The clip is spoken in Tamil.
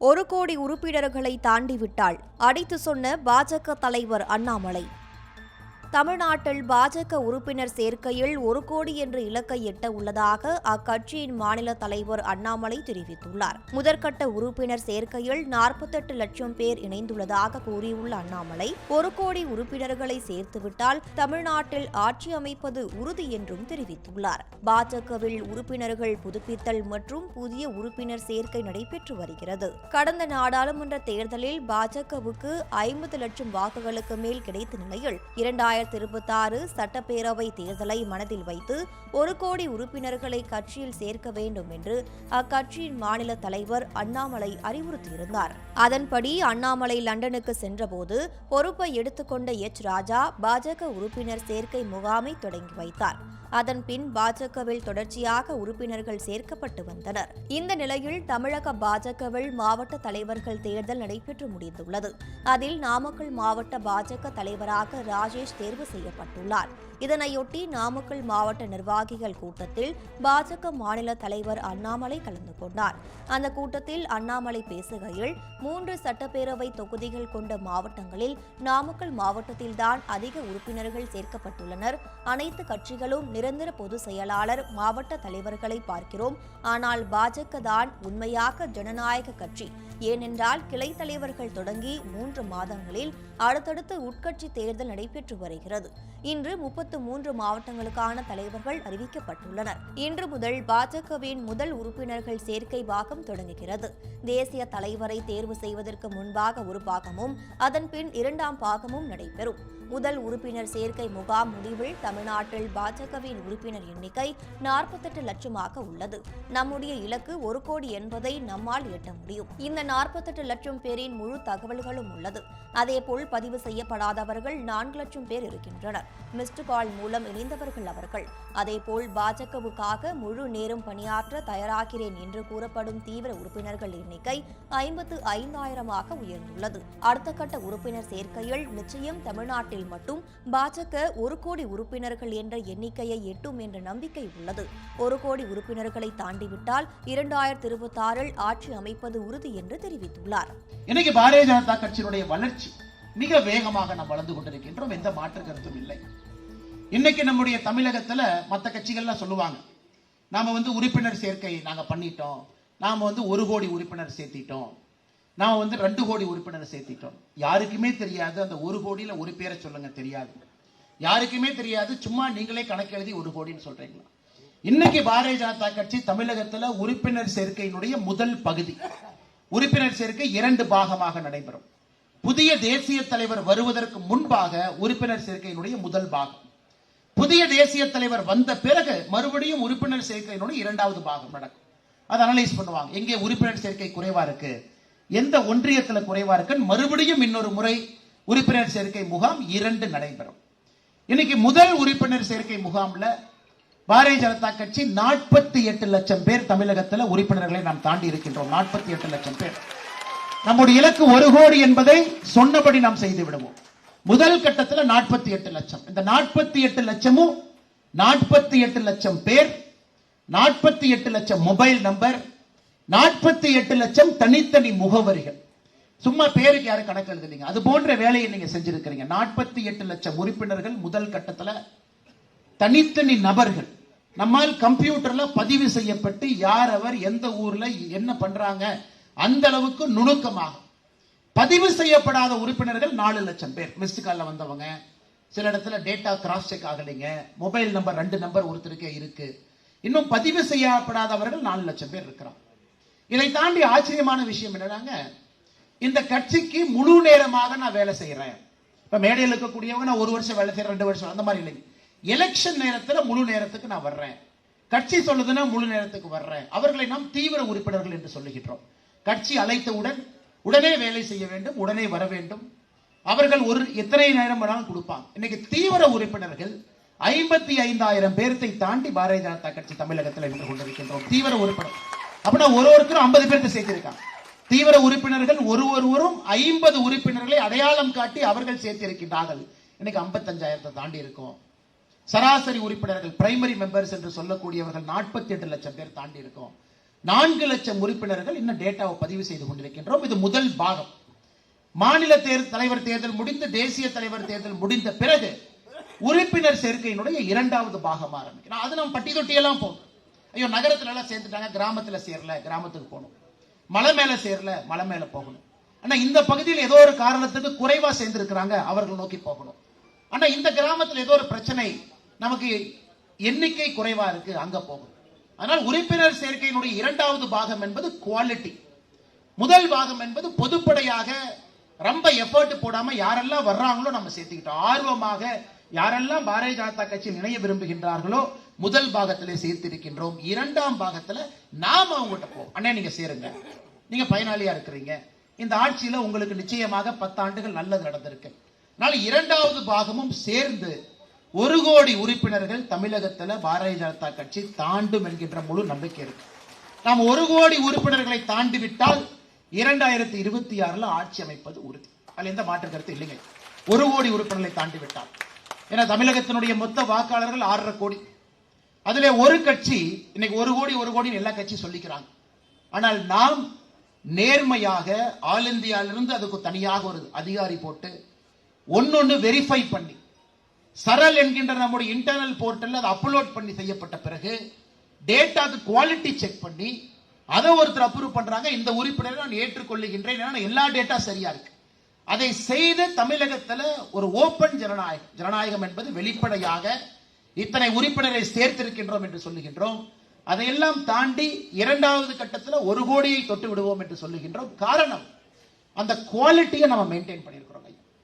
1 கோடி உறுப்பினர்களை தாண்டிவிட்டால் அடித்து சொன்ன பாஜக தலைவர் அண்ணாமலை. தமிழ்நாட்டில் பாஜக உறுப்பினர் சேர்க்கையில் 1 கோடி என்ற இலக்கை எட்ட உள்ளதாக அக்கட்சியின் மாநில தலைவர் அண்ணாமலை தெரிவித்துள்ளார். முதற்கட்ட உறுப்பினர் சேர்க்கையில் 48 லட்சம் பேர் இணைந்துள்ளதாக கூறியுள்ள அண்ணாமலை, 1 கோடி உறுப்பினர்களை சேர்த்துவிட்டால் தமிழ்நாட்டில் ஆட்சி அமைப்பது உறுதி என்றும் தெரிவித்துள்ளார். பாஜகவில் உறுப்பினர்கள் புதுப்பித்தல் மற்றும் புதிய உறுப்பினர் சேர்க்கை நடைபெற்று வருகிறது. கடந்த நாடாளுமன்ற தேர்தலில் பாஜகவுக்கு 50 லட்சம் வாக்குகளுக்கு மேல் கிடைத்த நிலையில் 2026 சட்டப்பேரவை தேர்தலை மனதில் வைத்து 1 கோடி உறுப்பினர்களை கட்சியில் சேர்க்க வேண்டும் என்று அக்கட்சியின் மாநில தலைவர் அண்ணாமலை அறிவுறுத்தியிருந்தார். அதன்படி அண்ணாமலை லண்டனுக்கு சென்றபோது பொறுப்பை எடுத்துக்கொண்ட ராஜா பாஜக உறுப்பினர் சேர்க்கை முகாமை தொடங்கி வைத்தார். அதன்பின் பாஜகவில் தொடர்ச்சியாக உறுப்பினர்கள் சேர்க்கப்பட்டு வந்தனர். இந்த நிலையில் தமிழக பாஜகவில் மாவட்ட தலைவர்கள் தேர்தல் நடைபெற்று முடிந்துள்ளது. அதில் நாமக்கல் மாவட்ட பாஜக தலைவராக ராஜேஷ் தேர்வு செய்யப்பட்டுள்ளார். இதனையொட்டி நாமக்கல் மாவட்ட நிர்வாகிகள் கூட்டத்தில் பாஜக மாநில தலைவர் அண்ணாமலை கலந்து கொண்டார். அந்த கூட்டத்தில் அண்ணாமலை பேசுகையில் 3 சட்டப்பேரவை தொகுதிகள் கொண்ட மாவட்டங்களில் நாமக்கல் மாவட்டத்தில்தான் அதிக உறுப்பினர்கள் சேர்க்கப்பட்டுள்ளனர். அனைத்து கட்சிகளும் நிரந்தர பொதுச் செயலாளர் மாவட்ட தலைவர்களை பார்க்கிறோம். ஆனால் பாஜக தான் உண்மையாக ஜனநாயக கட்சி. ஏனென்றால் கிளை தலைவர்கள் தொடங்கி 3 மாதங்களில் அடுத்தடுத்து உட்கட்சி தேர்தல் நடைபெற்று வருகிறது. இன்று 33 மாவட்டங்களுக்கான தலைவர்கள் அறிவிக்கப்பட்டுள்ளனர். இன்று முதல் பாஜகவின் முதல் உறுப்பினர்கள் சேர்க்கை பாகம் தொடங்குகிறது. தேசிய தலைவரை தேர்வு செய்வதற்கு முன்பாக ஒரு பாகமும் அதன்பின் 2ஆம் பாகமும் நடைபெறும். முதல் உறுப்பினர் சேர்க்கை முகாம் முடிவில் தமிழ்நாட்டில் பாஜகவின் உறுப்பினர் எண்ணிக்கை 48 லட்சமாக உள்ளது. நம்முடைய இலக்கு 1 கோடி என்பதை நம்மால் எட்ட முடியும். இந்த 48 லட்சம் பேரின் முழு தகவல்களும் உள்ளது. அதேபோல் பதிவு செய்யப்படாதவர்கள் 4 லட்சம் பேர் இருக்கின்றனர். மிஸ்டு கால் மூலம் இணைந்தவர்கள் அவர்கள். அதேபோல் பாஜகவுக்காக முழு நேரம் பணியாற்ற தயாராகிறேன் என்று கூறப்படும் தீவிர உறுப்பினர்கள் எண்ணிக்கை 55,000ஆக உயர்ந்துள்ளது. அடுத்த கட்ட உறுப்பினர் சேர்க்கையில் நிச்சயம் தமிழ்நாட்டில் மட்டும் பாஜக 1 கோடி உறுப்பினர்கள் என்ற எண்ணிக்கையை எட்டும் என்ற நம்பிக்கை உள்ளது. 1 கோடி உறுப்பினர்களை தாண்டிவிட்டால் 2026 ஆட்சி அமைப்பது உறுதி என்று தெரிவித்துள்ளார். இன்னைக்கு பாரதிய ஜனதா கட்சியினுடைய வளர்ச்சி மிக வேகமாக நாம் வளர்ந்து கொண்டிருக்கின்றோம். எந்த மாற்று கருத்தும் இல்லை. இன்னைக்கு நம்முடைய தமிழகத்துல மற்ற கட்சிகள்லாம் சொல்லுவாங்க, நாம உறுப்பினர் சேர்க்கை நாங்க பண்ணிட்டோம், நாம 1 கோடி உறுப்பினர் சேர்த்திட்டோம், நாம 2 கோடி உறுப்பினர் சேர்த்திட்டோம். யாருக்குமே தெரியாது. அந்த 1 கோடியில ஒரு பேரை சொல்லுங்க, தெரியாது. யாருக்குமே தெரியாது. சும்மா நீங்களே கணக்கு எழுதி 1 கோடின்னு சொல்றீங்களா? இன்னைக்கு பாரதிய ஜனதா கட்சி தமிழகத்துல உறுப்பினர் சேர்க்கையினுடைய முதல் பகுதி, உறுப்பினர் சேர்க்கை 2 பாகமாக நடைபெறும். புதிய தேசிய தலைவர் வருவதற்கு முன்பாக உறுப்பினர் சேர்க்கையினுடைய முதல் பாகம், புதிய தேசிய தலைவர் வந்த பிறகு மறுபடியும் உறுப்பினர் சேர்க்கையினுடைய 2வது பாகம் நடக்கும். அதை அனலைஸ் பண்ணுவாங்க. எங்கே உறுப்பினர் சேர்க்கை குறைவா இருக்கு, எந்த ஒன்றியத்தில் குறைவா இருக்கு, மறுபடியும் இன்னொரு முறை உறுப்பினர் சேர்க்கை முகாம் 2 நடைபெறும். இன்னைக்கு முதல் உறுப்பினர் சேர்க்கை முகாம்ல பாரதிய ஜனதா கட்சி 48 லட்சம் பேர் தமிழகத்தில் உறுப்பினர்களை நாம் தாண்டி இருக்கின்றோம். 48 லட்சம் பேர். நம்முடைய இலக்கு 1 கோடி என்பதை சொன்னபடி நாம் செய்து விடுவோம். முதல் கட்டத்தில் 48 லட்சம். இந்த 48 லட்சமும் 48 லட்சம் பேர், 48 லட்சம் மொபைல் நம்பர், 48 லட்சம் தனித்தனி முகவரிகள். சும்மா பேருக்கு யாரும் கணக்கு எழுதுறீங்க, அது போன்ற வேலையை நீங்க செஞ்சிருக்கிறீங்க. 48 லட்சம் உறுப்பினர்கள் முதல் கட்டத்தில் தனித்தனி நபர்கள் நம்மால் கம்ப்யூட்டர்ல பதிவு செய்யப்பட்டு யார் அவர் எந்த ஊர்ல என்ன பண்றாங்க அந்த அளவுக்கு நுணுக்கமாக பதிவு செய்யப்படாத உறுப்பினர்கள் 4 லட்சம் பேர். மிஸ்டு கால்ல வந்தவங்க, சில இடத்துல டேட்டா கிராஸ் செக் ஆகலைங்க, மொபைல் நம்பர் 2 நம்பர் ஒருத்தருக்கே இருக்கு, இன்னும் பதிவு செய்யப்படாதவர்கள் 4 லட்சம் பேர் இருக்கிறாங்க. இதை தாண்டி ஆச்சரியமான விஷயம் என்னன்னாங்க, இந்த கட்சிக்கு முழு நேரமாக நான் வேலை செய்யறேன். இப்ப மேடையில் இருக்கக்கூடியவங்க நான் 1 வருஷம் வேலை செய்யறேன், 2 வருஷம், அந்த மாதிரி இல்லைங்க. எலெக்ஷன் நேரத்தில் முழு நேரத்துக்கு நான் வர்றேன், கட்சி சொல்லுதுன்னா முழு நேரத்துக்கு வர்றேன். அவர்களை நாம் தீவிர உறுப்பினர்கள் என்று சொல்லுகின்றோம். கட்சி அழைத்தவுடன் உடனே வேலை செய்ய வேண்டும், உடனே வர வேண்டும். அவர்கள் எத்தனை நேரம் வேணாலும் கொடுப்பாங்க. இன்னைக்கு தீவிர உறுப்பினர்கள் 55,000 பேரத்தை தாண்டி பாரதிய ஜனதா கட்சி தமிழகத்தில் நின்று கொண்டிருக்கின்றோம். தீவிர உறுப்பினர் அப்படின்னா ஒருவருக்கும் 50 பேருக்கு சேர்த்திருக்காங்க. தீவிர உறுப்பினர்கள் ஒருவரும் 50 உறுப்பினர்களை அடையாளம் காட்டி அவர்கள் சேர்த்திருக்கின்றார்கள். இன்னைக்கு 55,000 தாண்டி இருக்கும். சராசரி உறுப்பினர்கள் பிரைமரி மெம்பர்ஸ் என்று சொல்லக்கூடியவர்கள் 48 லட்சம் பேர் தாண்டி இருக்கும். 4 லட்சம் உறுப்பினர்கள் இன்னும் டேட்டாவை பதிவு செய்து கொண்டிருக்கின்றோம். இது முதல் பாகம். மாநில தலைவர் தேர்தல் முடிந்து தேசிய தலைவர் தேர்தல் முடிந்த பிறகு உறுப்பினர் சேர்க்கையினுடைய 2வது பாகம் ஆரம்பிக்கும். அது நம்ம பட்டி தொட்டியெல்லாம் போகும். ஐயோ, நகரத்துல எல்லாம் சேர்த்துட்டாங்க, கிராமத்துல சேரல, கிராமத்துக்கு போகணும். மலை மேல சேரல, மலை மேல போகணும். ஆனா இந்த பகுதியில் ஏதோ ஒரு காரணத்துக்கு குறைவா சேர்ந்திருக்கிறாங்க, அவர்கள் நோக்கி போகணும். ஆனா இந்த கிராமத்தில் ஏதோ ஒரு பிரச்சனை, நமக்கு எண்ணிக்கை குறைவா இருக்கு, அங்க போகணும். ஆனால் உறுப்பினர் சேர்க்கையினுடைய 2வது பாகம் என்பது குவாலிட்டி. முதல் பாகம் என்பது பொதுப்படையாக ரொம்ப எஃபர்ட் போடாம யாரெல்லாம் வர்றாங்களோ நம்ம சேர்த்துக்கிட்டோம். ஆர்வமாக யாரெல்லாம் பாரதிய ஜனதா கட்சியில் இணைய விரும்புகின்றார்களோ முதல் பாகத்திலே சேர்த்திருக்கின்றோம். 2ஆம் பாகத்துல நாம அவங்ககிட்ட போவோம். அண்ணே, நீங்க சேருங்க, நீங்க பயனாளியா இருக்கிறீங்க, இந்த ஆட்சியில உங்களுக்கு நிச்சயமாக 10 ஆண்டுகள் நல்லது நடந்திருக்கு. அதனால 2வது பாகமும் சேர்ந்து 1 கோடி உறுப்பினர்கள் தமிழகத்துல பாரதிய ஜனதா கட்சி தாண்டும் என்கின்ற முழு நம்பிக்கை இருக்கு. நாம் 1 கோடி உறுப்பினர்களை தாண்டி விட்டால் 2026 ஆட்சி அமைப்பது உறுதி. அதுல எந்த மாற்று கருத்து இல்லைங்க. 1 கோடி உறுப்பினர்களை தாண்டி விட்டால், ஏன்னா தமிழகத்தினுடைய மொத்த வாக்காளர்கள் 6.5 கோடி. அதுல ஒரு கட்சி இன்னைக்கு 1 கோடி எல்லா கட்சியும் சொல்லிக்கிறாங்க. ஆனால் நாம் நேர்மையாக ஆல் இந்தியாவிலிருந்து அதுக்கு தனியாக ஒரு அதிகாரி போட்டு ஒன்னொன்னு வெரிஃபை பண்ணி சரல் என்கின்ற நம்முடைய இன்டர்னல் போர்ட்டல் அதை அப்லோட் பண்ணி செய்யப்பட்ட பிறகு டேட்டாக்கு குவாலிட்டி செக் பண்ணி அதை ஒருத்தர் அப்ரூவ் பண்றாங்க. இந்த உறுப்பினரை நான் ஏற்றுக்கொள்ளுகின்றேன், எல்லா டேட்டா சரியா இருக்கு. அதை செய்த தமிழகத்துல ஒரு ஓபன் ஜனநாயகம் என்பது வெளிப்படையாக இத்தனை உறுப்பினரை சேர்த்திருக்கின்றோம் என்று சொல்லுகின்றோம். அதையெல்லாம் தாண்டி 2வது கட்டத்தில் 1 கோடியை தொட்டு விடுவோம் என்று சொல்லுகின்றோம். காரணம், அந்த குவாலிட்டியை நம்ம மெயின்டைன் பண்ணியிருக்கிறோம்.